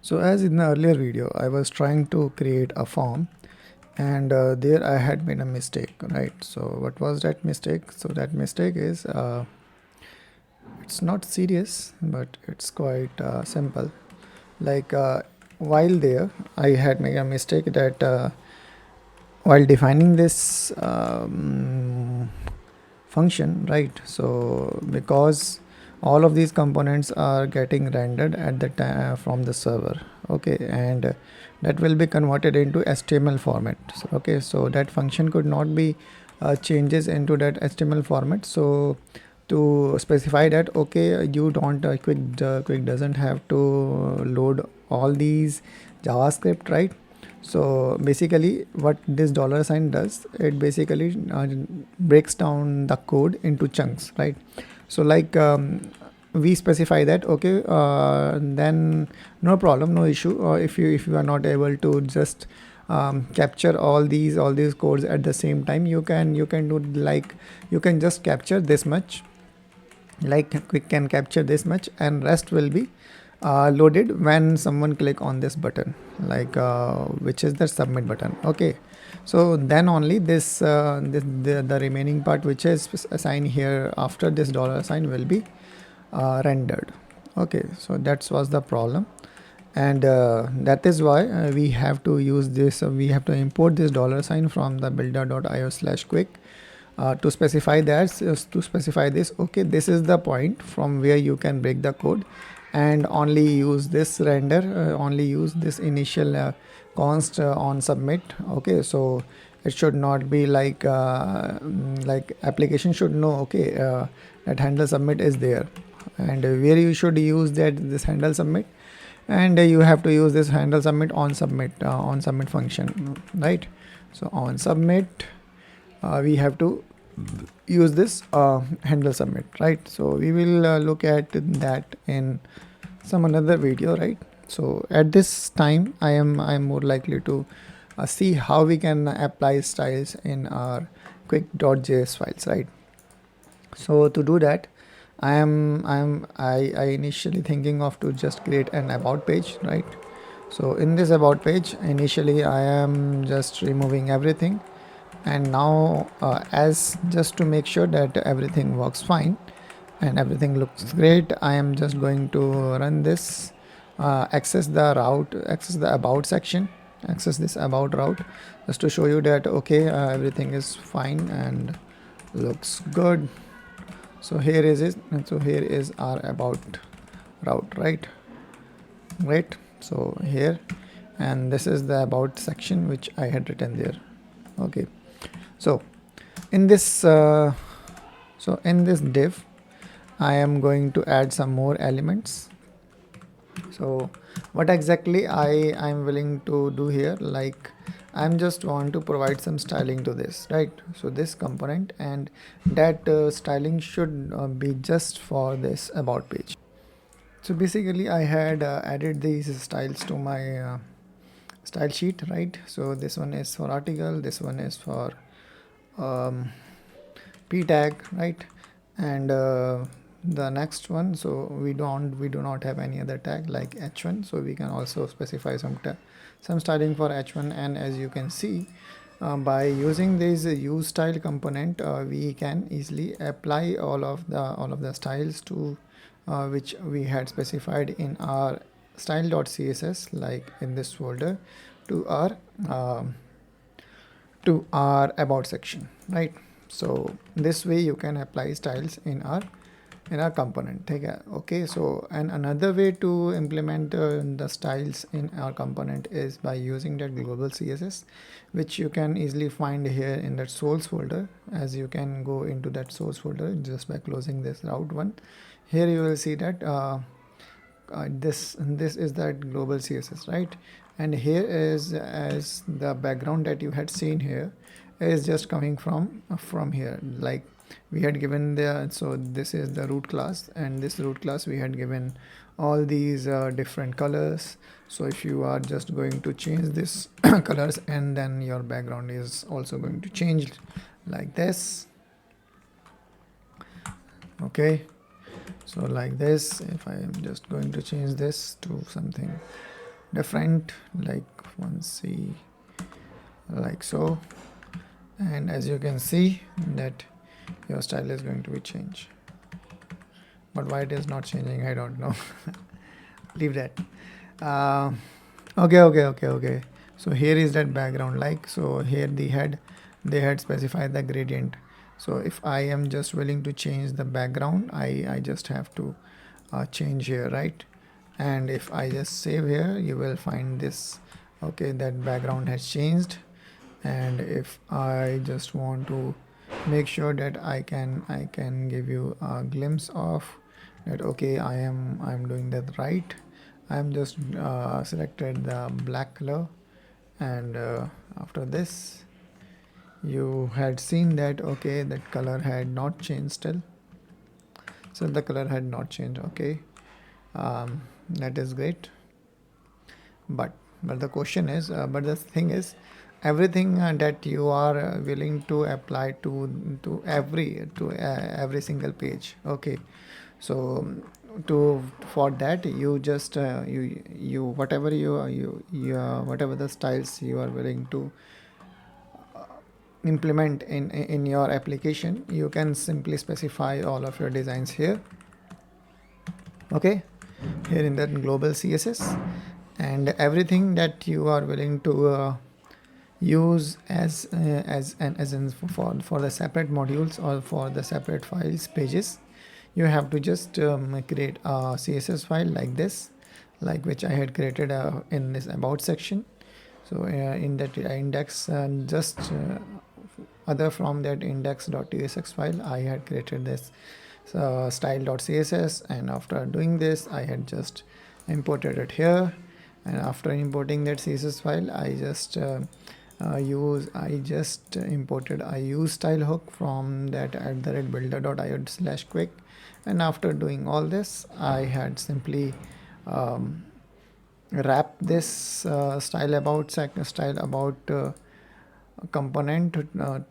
So as in the earlier video, I was trying to create a form, and there I had made a mistake, right? So what was that mistake? So that mistake is it's not serious, but it's quite simple. Like while there, I had made a mistake that while defining this function, right? So because all of these components are getting rendered at the time from the server, okay, and that will be converted into HTML format. So, okay, so that function could not be changes into that HTML format. So to specify that, okay, you don't Qwik doesn't have to load all these JavaScript, right? So basically what this dollar sign does, it basically breaks down the code into chunks, right? So like we specify that, okay, then no problem, no issue. Or if you are not able to just capture all these codes at the same time, you can do like you can just capture this much, like Qwik can capture this much, and rest will be loaded when someone click on this button, like which is the submit button. Okay, so then only the remaining part which is assigned here after this dollar sign will be rendered. Okay, so that was the problem, and that is why we have to use this. We have to import this dollar sign from the builder.io/Qwik to specify this. Okay, this is the point from where you can break the code and only use this render, only use this initial const on submit. Okay, so it should not be like application should know, okay, that handle submit is there, and where you should use this handle submit, and you have to use this handle submit on submit function, right? So on submit we have to use this handle submit, right? So we will look at that in some another video, right? So at this time I'm more likely to see how we can apply styles in our Qwik.js files, right? So to do that, I initially thinking of to just create an about page, right? So in this about page, initially I am just removing everything, and now as just to make sure that everything works fine and everything looks great, I am just going to run this, access the route, access the about section, access this about route, just to show you that okay, everything is fine and looks good. So here is it, and so here is our about route, right? So here, and this is the about section which I had written there. Okay, so in this div I am going to add some more elements. So what exactly I'm willing to do here, like I'm just want to provide some styling to this, right? So this component, and that styling should be just for this about page. So basically I had added these styles to my style sheet, right? So this one is for article, this one is for p tag, right? And the next one, so we do not have any other tag like h1, so we can also specify some styling for h1. And as you can see, by using this use style component, we can easily apply all of the styles to which we had specified in our style.css, like in this folder, to our about section, right? So this way you can apply styles in our component. Okay, so and another way to implement the styles in our component is by using that global css, which you can easily find here in that source folder. As you can go into that source folder just by closing this route one, here you will see that this is that global css, right? And here is as the background that you had seen here is just coming from here, like we had given there. So this is the root class, and this root class we had given all these different colors. So if you are just going to change this colors, and then your background is also going to change like this. Okay, so like this, if I am just going to change this to something different, like one see like so, and as you can see that your style is going to be changed. But why it is not changing, I don't know. Leave that. uh, okay. So here is that background, like so here they had specified the gradient. So if I am just willing to change the background, I just have to change here, right? And if I just save here, you will find this. Okay, that background has changed. And if I just want to make sure that I can give you a glimpse of that, okay, I'm doing that right. I'm just selected the black color, and after this you had seen that, okay, that color had not changed still. So the color had not changed. Okay, that is great. But the question is, but the thing is, everything that you are willing to apply to every single page. Okay, so to for that you just you whatever whatever the styles you are willing to implement in your application, you can simply specify all of your designs here. Okay, here in that global CSS, and everything that you are willing to use as in for the separate modules or for the separate files pages, you have to just create a CSS file like this, like which I had created in this about section. So in that index, just other from that index.tsx file, I had created this style.css, and after doing this I had just imported it here. And after importing that CSS file, I just imported a use style hook from that @builder.io/Qwik. And after doing all this, I had simply wrap this style about component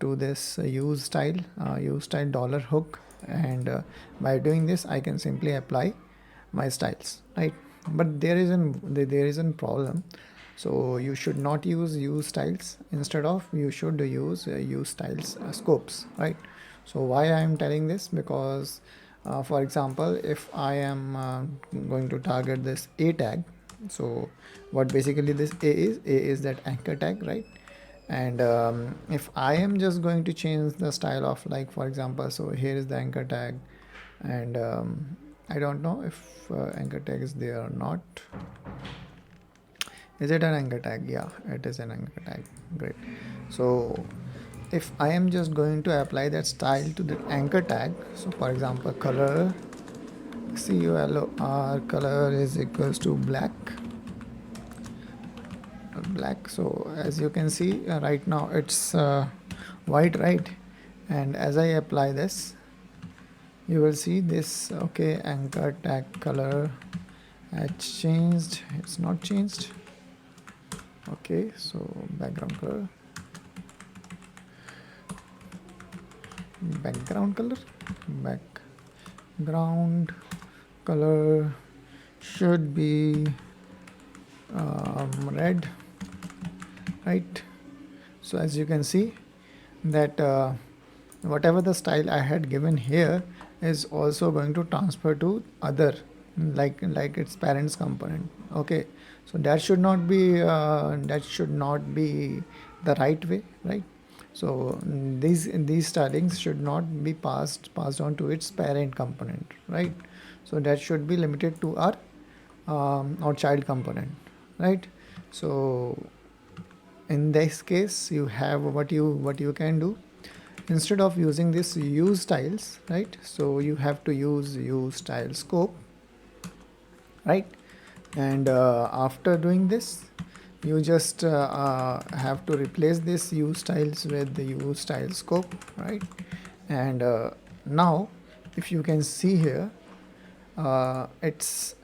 to this use style dollar hook. And by doing this, I can simply apply my styles, right? But there is a problem. So you should not use styles. Instead of, you should use styles scopes, right? So why I am telling this, because for example, if I am going to target this a tag, so what basically this a is that anchor tag, right? And if I am just going to change the style of, like for example, so here is the anchor tag, and I don't know if anchor tag is there or not. Is it an anchor tag? Yeah, it is an anchor tag. Great. So if I am just going to apply that style to the anchor tag, so for example, color CULOR color is equals to black. So as you can see, right now it's white, right? And as I apply this, you will see this. Okay, anchor tag color has changed. It's not changed. Okay, so background color should be red, right? So as you can see that whatever the style I had given here is also going to transfer to other, like its parents component. Okay, so that should not be the right way, right? So these stylings should not be passed on to its parent component, right? So that should be limited to our child component, right? So in this case, you have what you can do. Instead of using this use styles, right? So you have to use style scope, right? And after doing this, you just have to replace this use styles with the use style scope, right? And now if you can see here, it's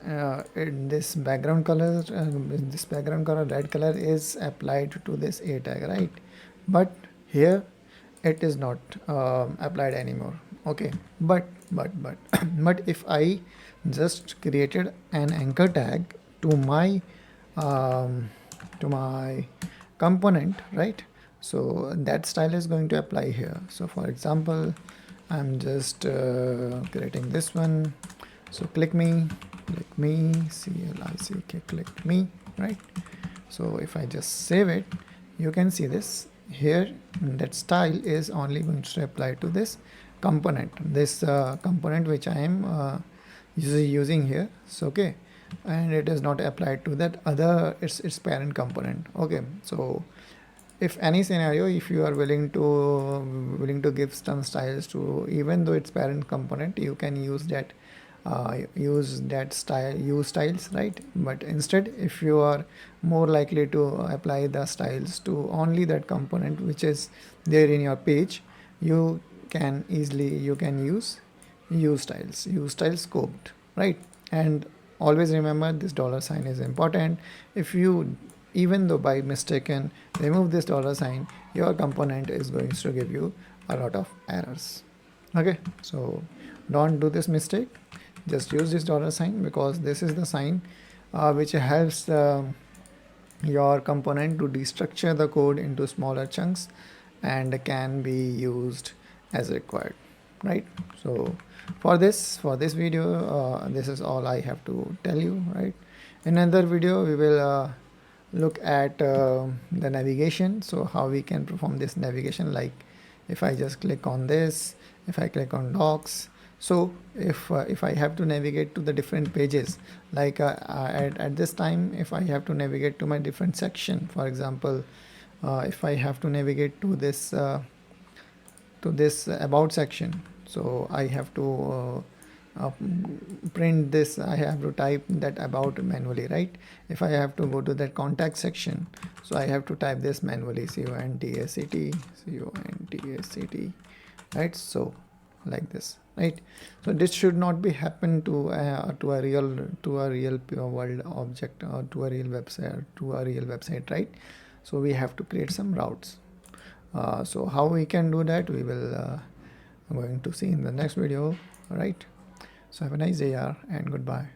in this background color red color is applied to this a tag, right? But here it is not applied anymore. Okay, but but if I just created an anchor tag to my um, to my component, right? So that style is going to apply here. So for example, I'm just creating this one. So click me, CLICK, click me, right? So if I just save it, you can see this here. That style is only going to apply to this component, component which I am using here. So okay, and it is not applied to that other its parent component. Okay, so if any scenario, if you are willing to give some styles to, even though it's parent component, you can use that use styles, right? But instead, if you are more likely to apply the styles to only that component which is there in your page, you can use styles scoped, right? And always remember, this dollar sign is important. If you, even though by mistaken, remove this dollar sign, your component is going to give you a lot of errors. Okay, so don't do this mistake. Just use this dollar sign, because this is the sign which helps your component to destructure the code into smaller chunks and can be used as required, right? So for this video, this is all I have to tell you, right? In another video, we will look at the navigation. So how we can perform this navigation, like if I just click on this, if I click on docs. So if I have to navigate to the different pages, like at this time, if I have to navigate to my different section, for example, if I have to navigate to this about section, so I have to print this, I have to type that about manually, right? If I have to go to that contact section, so I have to type this manually, contact, right? So like this, right? So this should not be happen to a real world object, or to a real website, right? So we have to create some routes. So how we can do that, we will going to see in the next video. All right, so have a nice day, and goodbye.